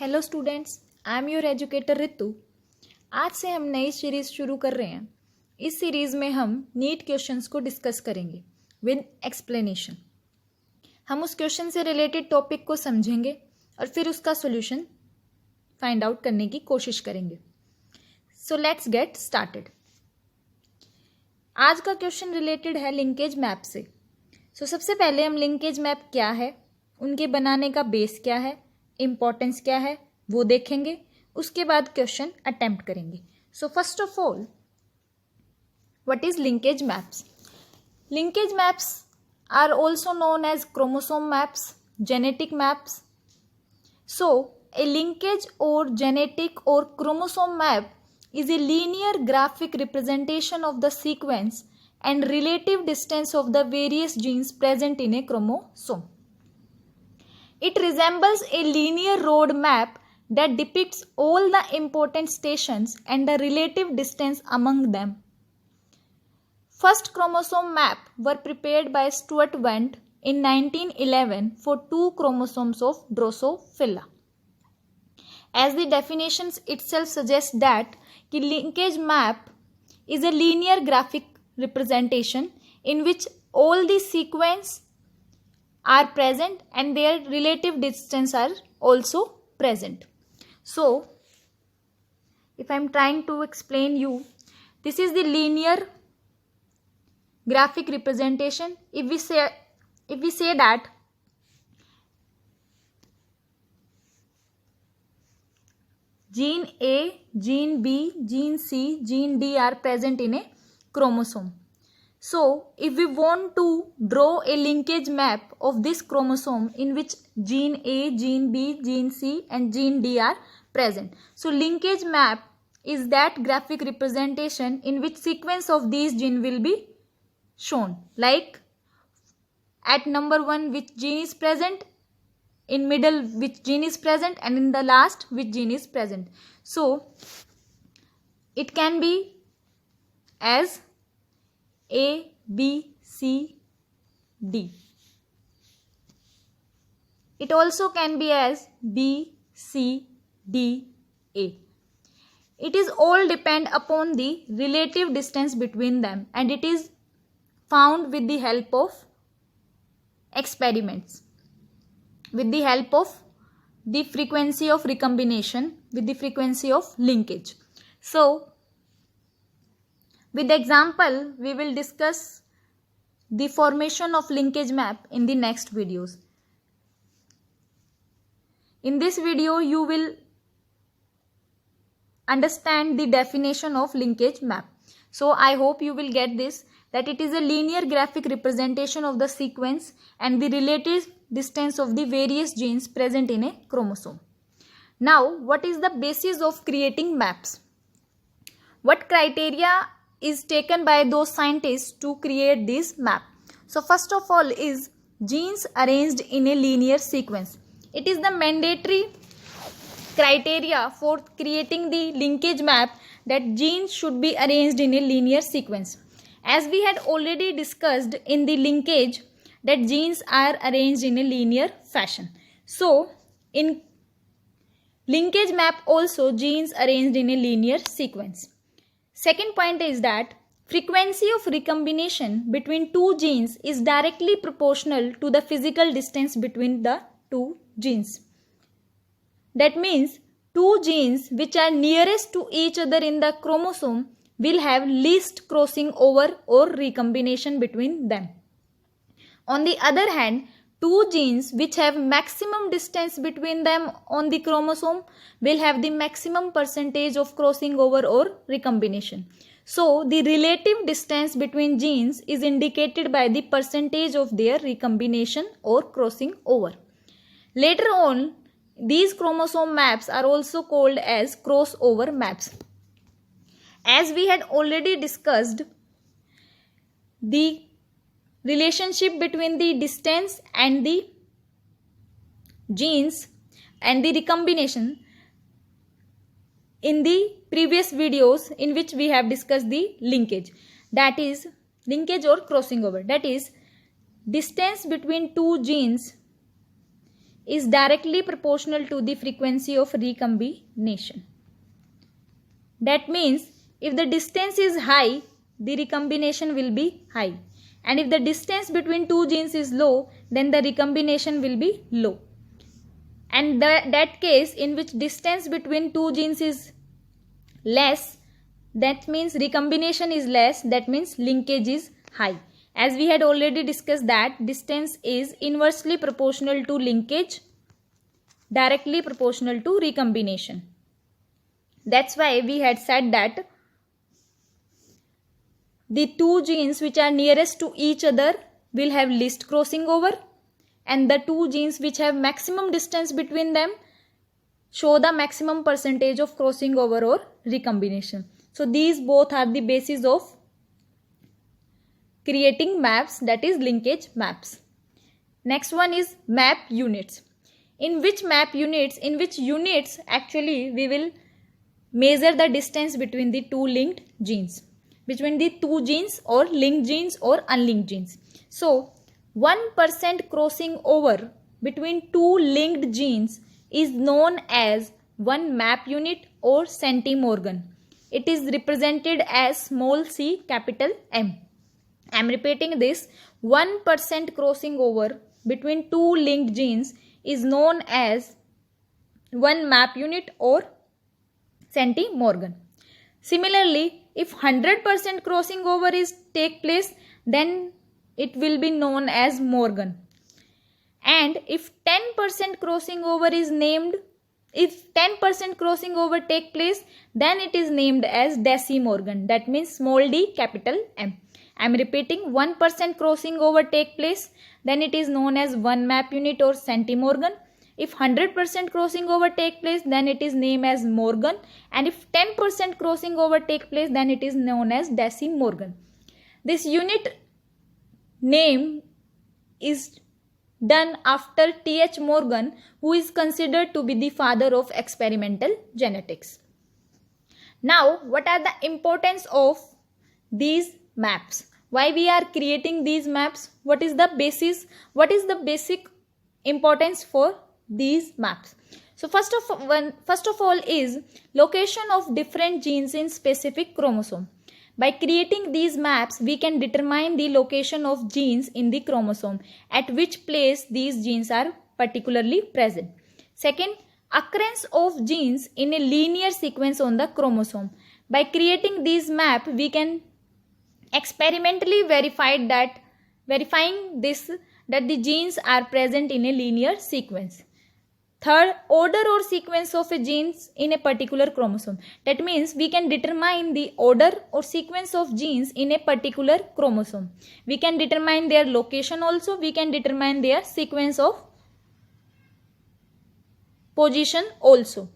Hello students, I am your educator Ritu. आज से हम नई सीरीज़ शुरू कर रहे हैं। इस सीरीज़ में हम नीट क्वेश्चंस को डिस्कस करेंगे विद एक्सप्लेनेशन। हम उस क्वेश्चन से रिलेटेड टॉपिक को समझेंगे और फिर उसका सॉल्यूशन फाइंड आउट करने की कोशिश करेंगे। So let's get started. आज का क्वेश्चन रिलेटेड है लिंकेज मैप से। सबसे पहले हम लिंकेज मैप क्या है, उनके बनाने का बेस क्या है, इम्पोर्टेंस क्या है, वो देखेंगे। उसके बाद क्वेश्चन अटेम्प्ट करेंगे। First of all, what is linkage maps? Linkage maps are also known as chromosome maps, genetic maps. A linkage or genetic or chromosome map is a linear graphic representation of the sequence and relative distance of the various genes present in a chromosome. It resembles a linear road map that depicts all the important stations and the relative distance among them. First chromosome map were prepared by Stuart Wendt in 1911 for 2 chromosomes of Drosophila. As the definitions itself suggest that the linkage map is a linear graphic representation in which all the sequence are present and their relative distance are also present. So, if I am trying to explain you, this is the linear graphic representation. If we say that gene A, gene B, gene C, gene D are present in a chromosome. So, if we want to draw a linkage map of this chromosome in which gene A, gene B, gene C and gene D are present. So, linkage map is that graphic representation in which sequence of these gene will be shown. Like at number 1 which gene is present, in middle which gene is present, and in the last which gene is present. So it can be as A, B, C, D. It also can be as B, C, D, A. It is all depend upon the relative distance between them, and it is found with the help of experiments, with the help of the frequency of recombination, with the frequency of linkage. So, with example, we will discuss the formation of linkage map in the next videos. In this video, you will understand the definition of linkage map. So, I hope you will get this, that it is a linear graphic representation of the sequence and the relative distance of the various genes present in a chromosome. Now, what is the basis of creating maps? What criteria is taken by those scientists to create this map? So, first of all is genes arranged in a linear sequence. It is the mandatory criteria for creating the linkage map that genes should be arranged in a linear sequence. As we had already discussed in the linkage, that genes are arranged in a linear fashion. So, in linkage map also genes arranged in a linear sequence. Second point is that frequency of recombination between two genes is directly proportional to the physical distance between the two genes. That means two genes which are nearest to each other in the chromosome will have least crossing over or recombination between them. On the other hand, two genes which have maximum distance between them on the chromosome will have the maximum percentage of crossing over or recombination. So, the relative distance between genes is indicated by the percentage of their recombination or crossing over. Later on, these chromosome maps are also called as crossover maps. As we had already discussed, the relationship between the distance and the genes and the recombination in the previous videos in which we have discussed the linkage, that is linkage or crossing over, that is distance between two genes is directly proportional to the frequency of recombination. That means if the distance is high, the recombination will be high. And if the distance between two genes is low, then the recombination will be low. And that case in which distance between two genes is less, that means recombination is less, that means linkage is high. As we had already discussed that distance is inversely proportional to linkage, directly proportional to recombination. That's why we had said that the two genes which are nearest to each other will have least crossing over, and the two genes which have maximum distance between them show the maximum percentage of crossing over or recombination. So these both are the basis of creating maps, that is linkage maps. Next one is map units. In which units actually we will measure the distance between the two linked genes, between the two genes or linked genes or unlinked genes. So 1% crossing over between two linked genes is known as 1 map unit or centimorgan. It is represented as small c capital M. I am repeating this. 1% crossing over between two linked genes is known as 1 map unit or centimorgan. Similarly, if 100% crossing over take place, then it will be known as Morgan. And if 10% crossing over take place, then it is named as decimorgan. That means small d capital M. I am repeating, 1% crossing over take place, then it is known as 1 map unit or centimorgan. If 100% crossing over take place, then it is named as Morgan. And if 10% crossing over take place, then it is known as decimorgan. This unit name is done after T.H. Morgan, who is considered to be the father of experimental genetics. Now, what are the importance of these maps? Why we are creating these maps? What is the basis? What is the basic importance for these maps? So first of all is location of different genes in specific chromosome. By creating these maps, we can determine the location of genes in the chromosome, at which place these genes are particularly present. Second, occurrence of genes in a linear sequence on the chromosome. By creating these maps, we can experimentally verifying that the genes are present in a linear sequence. Third, order or sequence of a genes in a particular chromosome. That means we can determine the order or sequence of genes in a particular chromosome. We can determine their location also. We can determine their sequence of position also.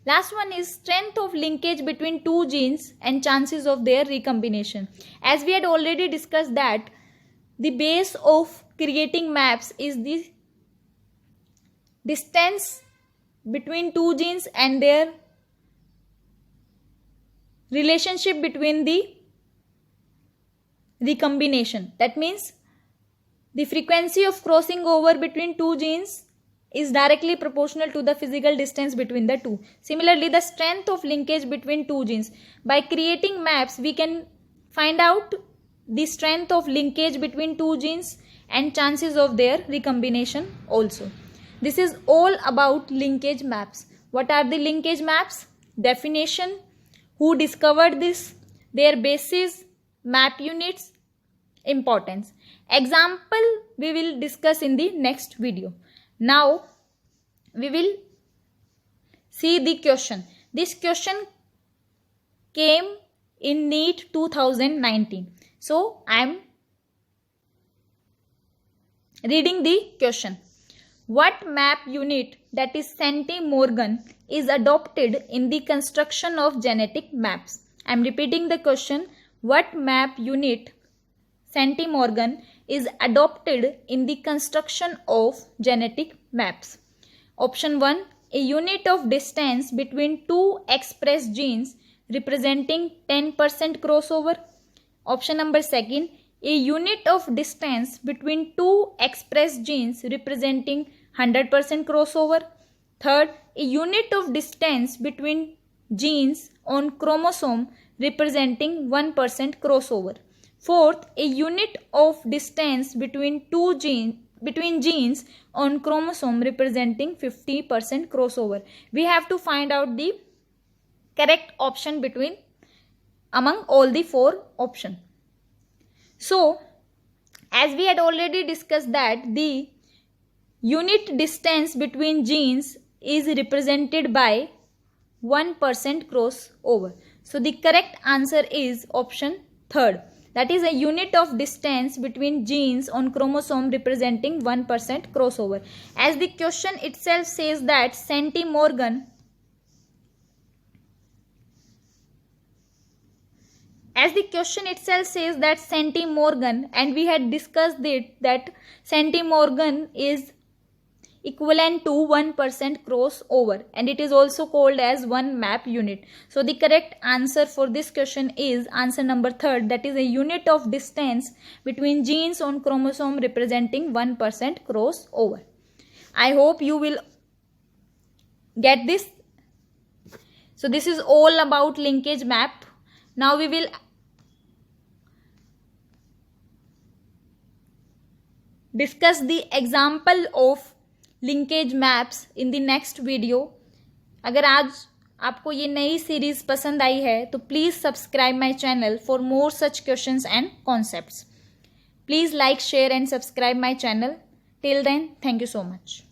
Last one is strength of linkage between two genes and chances of their recombination. As we had already discussed that the base of creating maps is the distance between two genes and their relationship between the recombination. That means the frequency of crossing over between two genes is directly proportional to the physical distance between the two. Similarly, the strength of linkage between two genes. By creating maps, we can find out the strength of linkage between two genes and chances of their recombination also. This is all about linkage maps. What are the linkage maps? Definition, who discovered this, their basis, map units, importance. Example we will discuss in the next video. Now we will see the question. This question came in NEET 2019. So I am reading the question. What map unit, that is centimorgan, is adopted in the construction of genetic maps? I am repeating the question. What map unit, centimorgan, is adopted in the construction of genetic maps? Option 1, a unit of distance between two expressed genes representing 10% crossover. Option number 2, a unit of distance between two expressed genes representing 100% crossover. Third, a unit of distance between genes on chromosome representing 1% crossover. Fourth, a unit of distance between genes on chromosome representing 50% crossover. We have to find out the correct option among all the four options. So, as we had already discussed that the unit distance between genes is represented by 1% crossover. So, the correct answer is option third. That is a unit of distance between genes on chromosome representing 1% crossover. As the question itself says that centimorgan, and we had discussed it that centimorgan is equivalent to 1% crossover, and it is also called as one map unit. So the correct answer for this question is answer number third, that is a unit of distance between genes on chromosome representing 1% crossover. I hope you will get this. So this is all about linkage map. Now we will discuss the example of linkage maps in the next video. अगर आज आपको ये नई series पसंद आई है तो please subscribe my channel for more such questions and concepts. Please like, share and subscribe my channel. Till then, thank you so much.